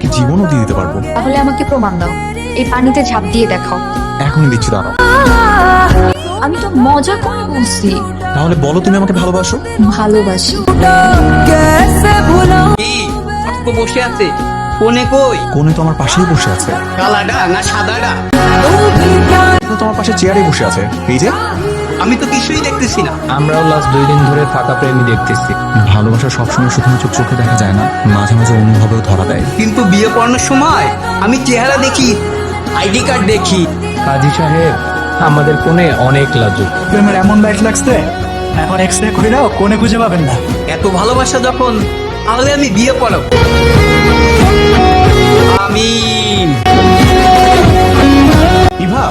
এমনকি জীবনও দিয়ে দিতে পারবো। তাহলে আমাকে প্রমাণ দাও, এই পানিতে ঝাঁপ দিয়ে দেখাও। এখনই দিচ্ছি, দাঁড়াও। আমি তো মজা করে বলছি। তাহলে বলো তুমি আমাকে ভালোবাসো? ভালোবাসি। কি তো বসে আছে? কোনে কই? কোনে তো আমার পাশেই বসে আছে। কালাডা না সাদাডা? কোনে তো আমার পাশে চেয়ারে বসে আছে। এই যে। আমি তো কিছুই দেখতেছি না। আমরাও লাস্ট 2 দিন ধরে ফাঁকা প্রেমী দেখতেছি। ভালোবাসা সবসময় শুধুমাত্র চোখে দেখা যায় না, মাঝে মাঝে অনুভবেও ধরা দেয়। কিন্তু বিয়ে পড়ানোর সময় আমি চেহারা দেখি, আইডি কার্ড দেখি। কাজী সাহেব, আমাদের কোনে অনেক লাজুক। প্রেমের এমন লাইট লাগছে, এখন এক্সরে করে দাও, কোনে খুঁজে পাবেন না। এত ভালোবাসা যখন, তাহলে আমি বিয়ে পড়াবো। আমিন। ইভা,